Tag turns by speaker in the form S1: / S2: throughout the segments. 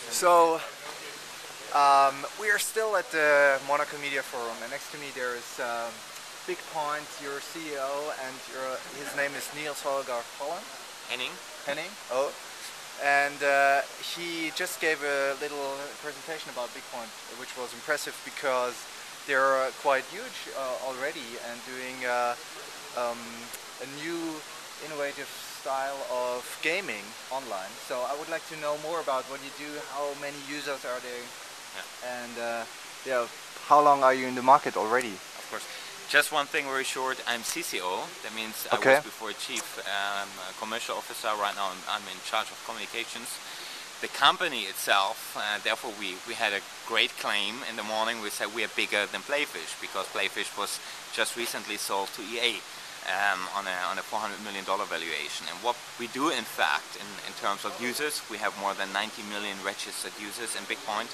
S1: So we are still at the Monaco Media Forum, and next to me there is BigPoint, your CEO, and his name is Niels-Holger
S2: Henning.
S1: Henning. Oh, and he just gave a little presentation about BigPoint, which was impressive because they're quite huge already and doing a new innovative style of gaming online. So I would like to know more about what you do, how many users are there, and how long are you in the market already?
S2: Of course. Just one thing very short, I'm CCO, that means I was before Chief Commercial Officer. Right now I'm in charge of communications. The company itself, therefore we had a great claim in the morning. We said we are bigger than Playfish because Playfish was just recently sold to EA on a $400 million valuation. And what we do in fact in terms of users, we have more than 90 million registered users in BigPoint.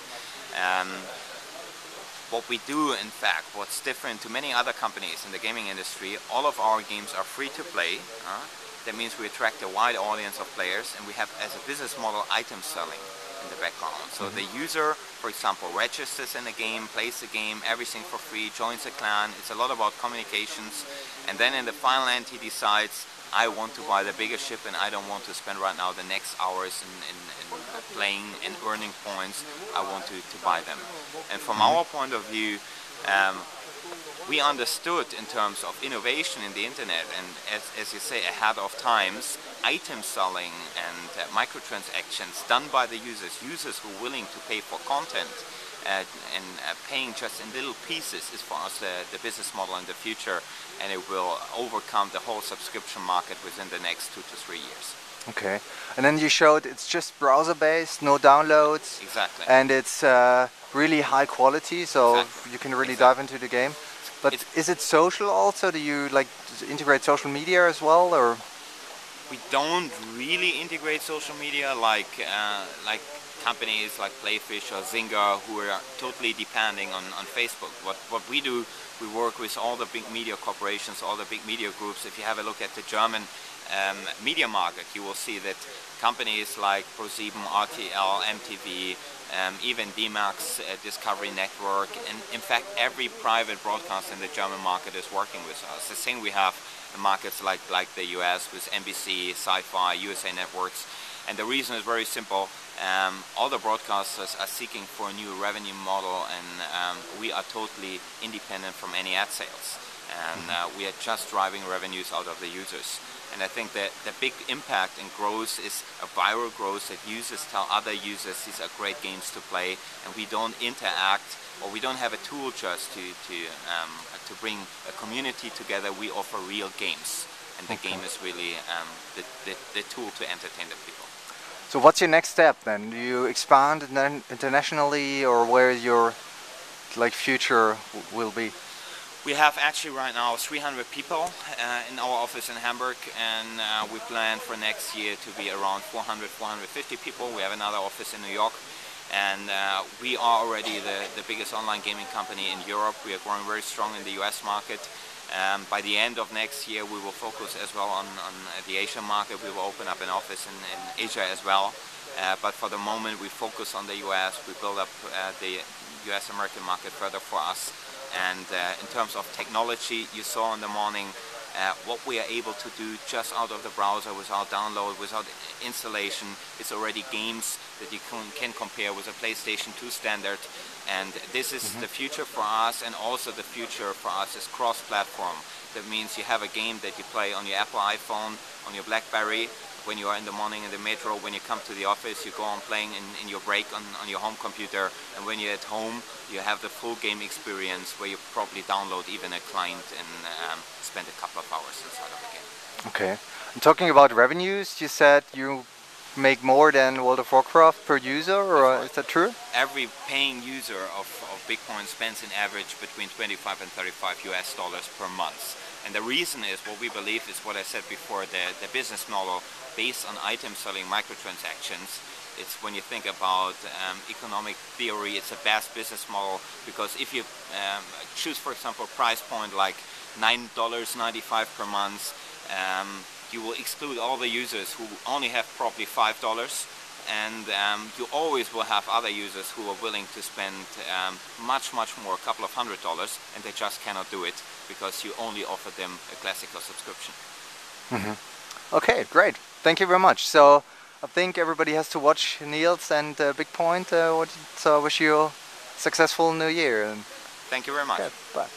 S2: What we do, in fact, what's different to many other companies in the gaming industry, all of our games are free to play. That means we attract a wide audience of players, and we have as a business model item selling in the background. So the user, for example, registers in a game, plays the game, everything for free, joins a clan. It's a lot about communications, and then in the final end he decides, I want to buy the bigger ship and I don't want to spend right now the next hours in playing and earning points. I want to buy them. And from our point of view, we understood in terms of innovation in the internet and as you say ahead of times, item selling and microtransactions done by the users who are willing to pay for content and paying just in little pieces is for us the business model in the future, and it will overcome the whole subscription market within the next 2 to 3 years.
S1: Okay, and then you showed it's just browser based, no downloads.
S2: Exactly.
S1: And it's really high quality, so you can really dive into the game. But is it social also? Do you like integrate social media as well, or?
S2: We don't really integrate social media like companies like Playfish or Zynga who are totally depending on Facebook. What we do, we work with all the big media corporations, all the big media groups. If you have a look at the German media market, you will see that companies like ProSieben, RTL, MTV, even D-Max, Discovery Network, and in fact every private broadcaster in the German market is working with us. The same we have in markets like the US with NBC, Sci-Fi, USA Networks. And the reason is very simple. All the broadcasters are seeking for a new revenue model, and we are totally independent from any ad sales. And we are just driving revenues out of the users. And I think that the big impact and growth is a viral growth that users tell other users these are great games to play, and we don't interact, or we don't have a tool just to bring a community together. We offer real games, and the game is really the tool to entertain the people.
S1: So what's your next step then? Do you expand internationally, or where your future will be?
S2: We have actually right now 300 people in our office in Hamburg, and we plan for next year to be around 400, 450 people. We have another office in New York, and we are already the biggest online gaming company in Europe. We are growing very strong in the US market. By the end of next year we will focus as well on the Asian market. We will open up an office in Asia as well. But for the moment we focus on the US. We build up the US-American market further for us. And in terms of technology, you saw in the morning what we are able to do just out of the browser without download, without installation. It's already games that you can compare with a PlayStation 2 standard. And this is the future for us, and also the future for us is cross-platform. That means you have a game that you play on your Apple iPhone, on your BlackBerry, when you are in the morning in the metro, when you come to the office, you go on playing in your break on your home computer, and when you're at home, you have the full game experience where you probably download even a client and spend a couple of hours inside of the game.
S1: Okay. And talking about revenues, you said you make more than World of Warcraft per user, or is that true?
S2: Every paying user of BigPoint spends an average between 25 and 35 US dollars per month. And the reason is, what we believe is what I said before, the business model based on item selling, microtransactions. It's when you think about economic theory, it's the best business model, because if you choose, for example, a price point like $9.95 per month, you will exclude all the users who only have probably $5 and you always will have other users who are willing to spend much more, a couple of $100s, and they just cannot do it because you only offer them a classical subscription.
S1: Okay, great. Thank you very much. So I think everybody has to watch Niels and BigPoint. So I wish you a successful new year.
S2: Thank you very much.
S1: Okay, bye.